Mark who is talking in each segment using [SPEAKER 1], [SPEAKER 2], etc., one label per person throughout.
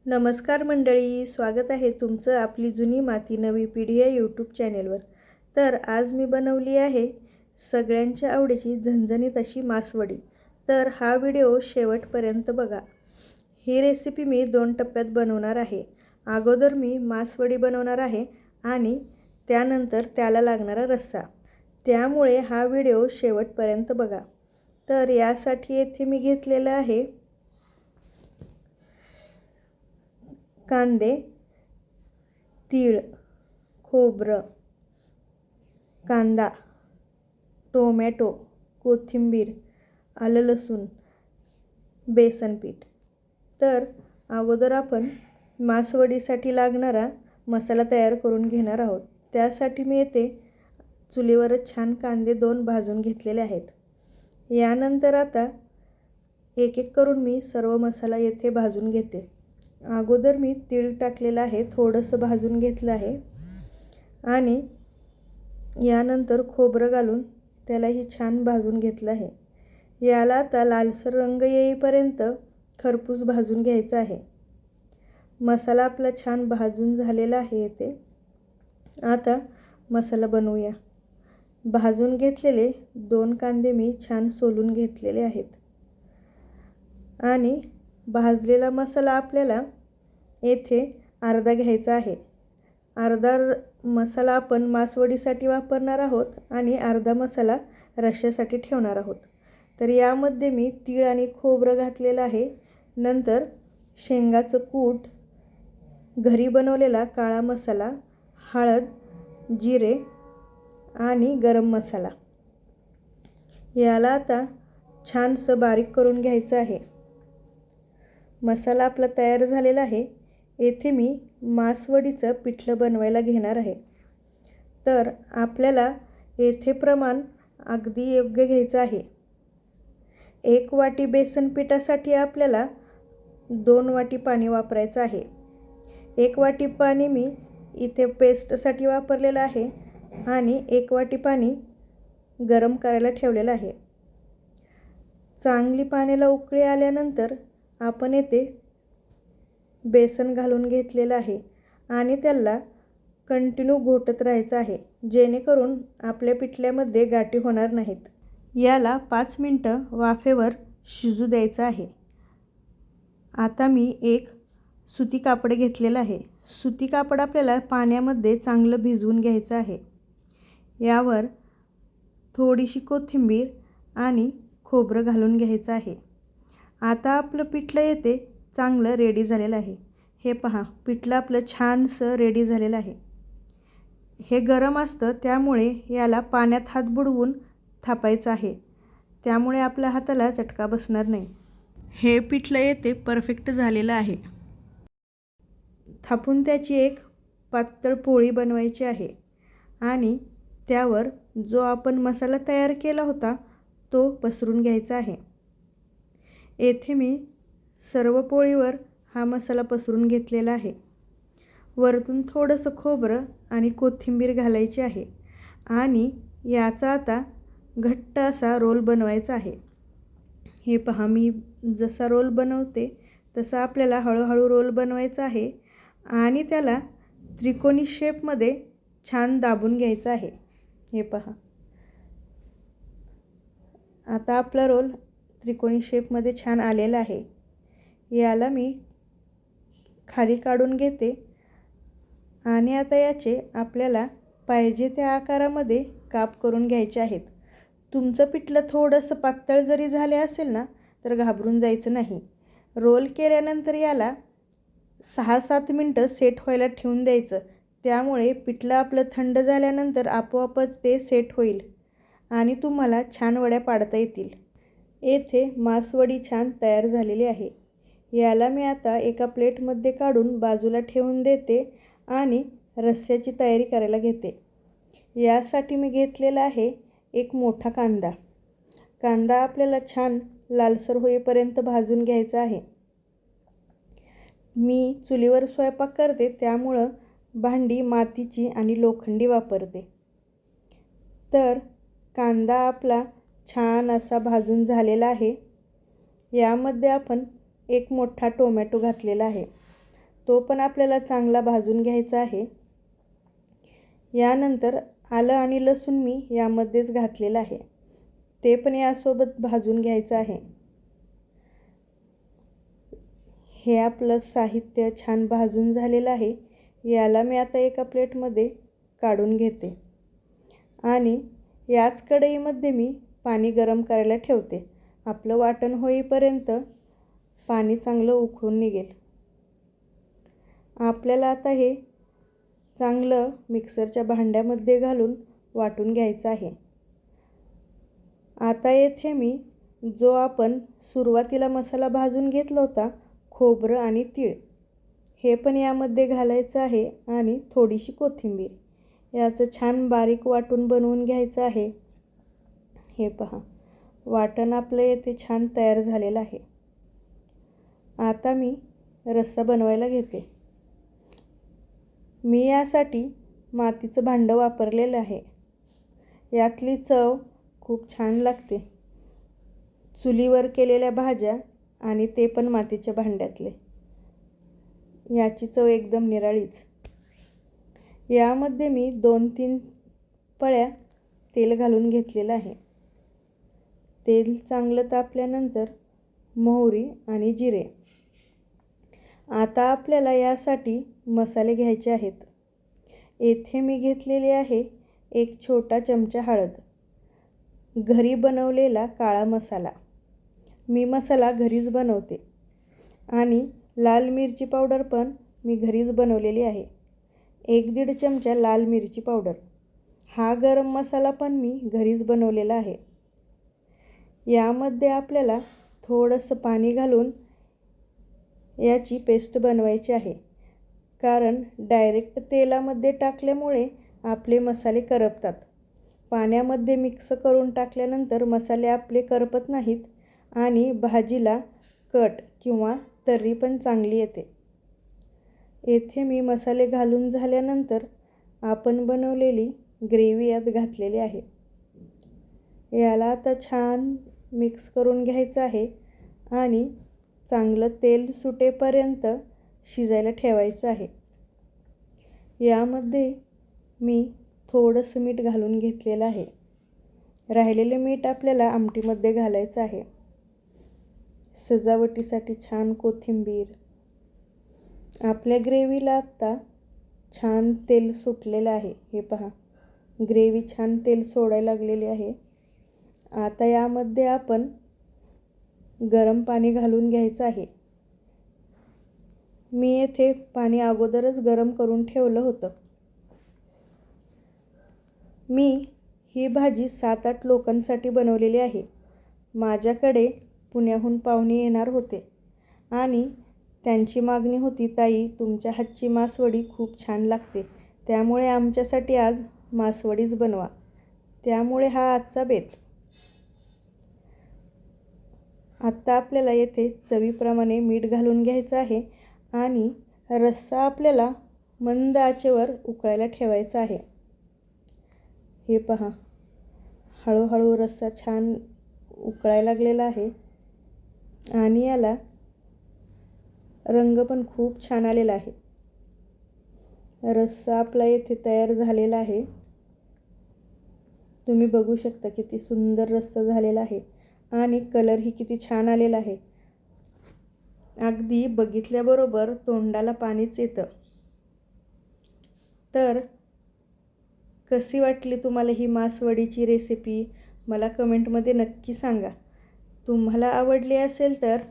[SPEAKER 1] नमस्कार मंडळी, स्वागत आहे तुमचं आपली जुनी माती नवी पिढी या यूट्यूब चॅनेलवर। तर आज मी बनवली आहे सगळ्यांच्या आवडीची झणझणीत अशी मासवडी। तर हा व्हिडिओ शेवटपर्यंत बघा। ही रेसिपी मी 2 टप्प्यात बनवणार आहे। अगोदर मी मासवडी बनवणार आहे आणि त्यानंतर त्याला लागणारा रस्सा। त्यामुळे हा व्हिडिओ शेवटपर्यंत बघा। तर यासाठी येथे मी घेतलेलं आहे कांदे, तीळ, खोबरं, कांदा, टोमॅटो, कोथिंबीर, आलं लसूण, बेसन पीठ। तर अगोदर आपण मासवडीसाठी लागणारा मसाला तयार करून घेणार आहोत। त्यासाठी मी येथे चुलीवरच छान कांदे 2 भाजून घेतलेले आहेत। यानंतर आता एक एक करून मी सर्व मसाला येथे भाजून घेते। अगोदर मी तीळ टाकलेलं आहे, थोडंसं भाजून घेतलं आहे आणि यानंतर खोबरं घालून त्यालाही छान भाजून घेतलं आहे। याला आता लालसर रंग येईपर्यंत खरपूस भाजून घ्यायचा आहे। मसाला आपला छान भाजून झालेला आहे। येथे आता मसाला बनवूया। भाजून घेतलेले 2 कांदे मी छान सोलून घेतलेले आहेत आणि भाजलेला मसाला आपल्याला येथे अर्धा घ्यायचा आहे। अर्धा मसाला आपण मासवडीसाठी वापरणार आहोत आणि अर्धा मसाला रश्श्यासाठी ठेवणार आहोत। तर यामध्ये मी तीळ आणि खोबरं घातलेलं आहे। नंतर शेंगाचं कूट, घरी बनवलेला काळा मसाला, हळद, जिरे आणि गरम मसाला। याला आता छानसं बारीक करून घ्यायचं आहे। मसाला आपला तयार झालेला आहे। येथे मी मासवडीचं पिठलं बनवायला घेणार आहे। तर आपल्याला येथे प्रमाण अगदी योग्य घ्यायचं आहे। 1 वाटी बेसन पिठासाठी आपल्याला 2 वाटी पाणी वापरायचं आहे। 1 वाटी पाणी मी इथे पेस्टसाठी वापरलेलं आहे आणि 1 वाटी पाणी गरम करायला ठेवलेलं आहे। चांगली पाण्याला उकळी आल्यानंतर आपण येथे बेसन घालून घेतलेलं आहे आणि त्याला कंटिन्यू घोटत राहायचं आहे, जेणेकरून आपल्या पिठल्यामध्ये गाठी होणार नाहीत। याला 5 मिनिटं वाफेवर शिजू द्यायचं आहे। आता मी एक सुती कापड घेतलेलं आहे। सुती कापड आपल्याला पाण्यामध्ये चांगलं भिजवून घ्यायचं आहे। यावर थोडीशी कोथिंबीर आणि खोबरं घालून घ्यायचं आहे। आता आपलं पिठलं येते चांगलं रेडी झालेलं आहे। हे पहा, पिठलं आपलं छानसं रेडी झालेलं आहे। हे गरम असतं, त्यामुळे याला पाण्यात हात बुडवून थापायचं आहे, त्यामुळे आपल्या हाताला चटका बसणार नाही। हे पिठलं येते परफेक्ट झालेलं आहे। थापून त्याची एक पातळ पोळी बनवायची आहे आणि त्यावर जो आपण मसाला तयार केला होता तो पसरून घ्यायचा आहे। येथे मी सर्व पोळीवर हा मसाला पसरून घेतलेला आहे। वरतून थोडंसं खोबरं आणि कोथिंबीर घालायची आहे आणि याचा आता घट्ट असा रोल बनवायचा आहे। हे पहा, मी जसा रोल बनवते तसा आपल्याला हळूहळू रोल बनवायचा आहे आणि त्याला त्रिकोणी शेपमध्ये छान दाबून घ्यायचं आहे। हे पहा, आता आपला रोल त्रिकोणी शेपमध्ये छान आलेला आहे। याला मी खाली काढून घेते आणि आता याचे आपल्याला पाहिजे त्या आकारामध्ये काप करून घ्यायचे आहेत। तुमचं पिठलं थोडंसं पातळ जरी झाले असेल ना तर घाबरून जायचं नाही। रोल केल्यानंतर याला 6-7 मिनिटं सेट व्हायला ठेवून द्यायचं, त्यामुळे पिठलं आपलं थंड झाल्यानंतर आपोआपच ते सेट होईल आणि तुम्हाला छान वड्या पाडता येतील। येथे मासवडी छान तयार झालेली आहे। याला मी आता एका प्लेटमध्ये काढून बाजूला ठेवून देते आणि रस्स्याची तयारी करायला घेते। यासाठी मी घेतलेला आहे एक मोठा कांदा। कांदा आपल्याला छान लालसर होईपर्यंत भाजून घ्यायचा आहे। मी चुलीवर स्वयंपाक करते, त्यामुळं भांडी मातीची आणि लोखंडी वापरते। तर कांदा आपला छान असा भाजून झालेला आहे। यामध्ये आपण एक मोठा टोमॅटो घातलेला आहे तो पण आपल्याला चांगला भाजून घ्यायचा आहे. यानंतर आलं आणि लसूण मी यामध्येच घातलेलं आहे, ते पण यासोबत भाजून घ्यायचं आहे. हे आपलं साहित्य छान भाजून झालेलं आहे. याला मी आता एका प्लेटमध्ये काढून घेते आणि याच कढईमध्ये मी पाणी गरम करायला ठेवते. आपलं वाटण होईपर्यंत पाणी चांगलं उकळून निघेल. आपल्याला आता हे चांगलं मिक्सरच्या भांड्यामध्ये घालून वाटून घ्यायचं आहे. आता येथे मी जो आपण सुरुवातीला मसाला भाजून घेतला होता, खोबरं आणि तीळ, हे पण यामध्ये घालायचं आहे आणि थोडीशी कोथिंबीर. याचं छान बारीक वाटून बनवून घ्यायचं आहे. हे पहा, वाटण आपलं येथे छान तयार झालेलं आहे. आता मी रस्सा बनवायला घेते. मी यासाठी मातीचं भांडं वापरलेलं आहे. यातली चव खूप छान लागते. चुलीवर केलेल्या भाज्या आणि ते पण मातीच्या भांड्यातले, याची चव एकदम निराळीच. यामध्ये मी 2-3 पळ्या तेल घालून घेतलेलं आहे. तेल चांगलं तापल्यानंतर मोहरी आणि जिरे. आता आपल्याला यासाठी मसाले घ्यायचे आहेत. येथे मी घेतलेली आहे 1 छोटा चमचा हळद, घरी बनवलेला काळा मसाला. मी मसाला घरीच बनवते. आणि लाल मिरची पावडर पण मी घरीच बनवलेली आहे. 1-1.5 चमचा लाल मिरची पावडर. हा गरम मसाला पण मी घरीच बनवलेला आहे. यामध्ये आपल्याला थोडंसं पाणी घालून याची पेस्ट बनवायची आहे, कारण डायरेक्ट तेलामध्ये टाकल्यामुळे आपले मसाले करपतात. पाण्यामध्ये मिक्स करून टाकल्यानंतर मसाले आपले करपत नाहीत आणि भाजीला कट किंवा तर्री पण चांगली येते. येथे मी मसाले घालून झाल्यानंतर आपण बनवलेली ग्रेव्ही यात घातलेली आहे. याला आता छान मिक्स करून घ्यायचं आहे आणि चांगलं तेल सुटेपर्यंत शिजायला ठेवायचं आहे. यामध्ये मी थोडंसं मीठ घालून घेतलेलं आहे. राहिलेले मीठ आपल्याला आमटीमध्ये घालायचं आहे. सजावटीसाठी छान कोथिंबीर. आपल्या ग्रेव्हीला आत्ता छान तेल सुटलेलं आहे. हे पहा, ग्रेव्ही छान तेल सोडायला लागलेली आहे. आता यामध्ये आपण गरम पाणी घालून घ्यायचं आहे. मी येथे पाणी अगोदरच गरम करून ठेवलं होतं. मी ही भाजी 7-8 लोकांसाठी बनवलेली आहे. माझ्याकडे पुण्याहून पाहुणे येणार होते आणि त्यांची मागणी होती, ताई तुमच्या हातची मासवडी खूप छान लागते, त्यामुळे आमच्यासाठी आज मासवडीच बनवा. त्यामुळे हा आजचा बेत. आत्ता आपल्याला येथे चवीप्रमाणे मीठ घालून घ्यायचं आहे आणि रस्सा आपल्याला मंद आचेवर उकळायला ठेवायचा आहे. हे पहा, हळूहळू रस्सा छान उकळायला लागलेला आहे आणि याला रंग पण खूप छान आलेला आहे. रस्सा आपला येथे तयार झालेला आहे. तुम्ही बघू शकता किती सुंदर रस्सा झालेला आहे आणि कलरही किती छान आलेला आहे. अगदी बघितल्याबरोबर तोंडाला पाणीच येतं. तर कशी वाटली तुम्हाला ही मासवडीची रेसिपी, मला कमेंटमध्ये नक्की सांगा. तुम्हाला आवडली असेल तर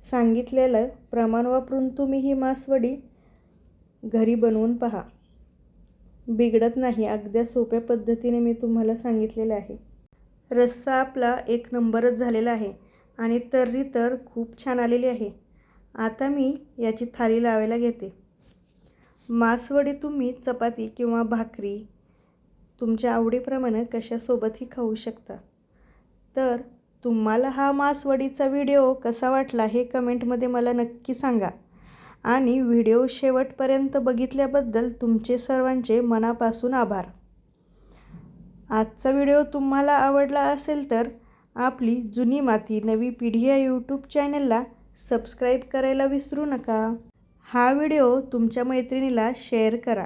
[SPEAKER 1] सांगितलेलं प्रमाण वापरून तुम्ही ही मासवडी घरी बनवून पहा. बिघडत नाही. अगदी सोप्या पद्धतीने मी तुम्हाला सांगितलेलं आहे. रस्सा आपला 1 नंबरच झालेला आहे आणि तर्री तर खूप छान आलेली आहे. आता मी याची थाली लावायला घेते. मासवडी तुम्ही चपाती किंवा भाकरी तुमच्या आवडीप्रमाणे कशासोबतही खाऊ शकता. तर तुम्हाला हा मासवडीचा व्हिडिओ कसा वाटला हे कमेंटमध्ये मला नक्की सांगा आणि व्हिडिओ शेवटपर्यंत बघितल्याबद्दल तुमचे सर्वांचे मनापासून आभार. आजचा व्हिडिओ तुम्हाला आवडला असेल तर आपली जुनी माती नवी पिढी या यूट्यूब चॅनलला सबस्क्राईब करायला विसरू नका. हा व्हिडिओ तुमच्या मैत्रिणीला शेअर करा.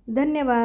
[SPEAKER 1] धन्यवाद.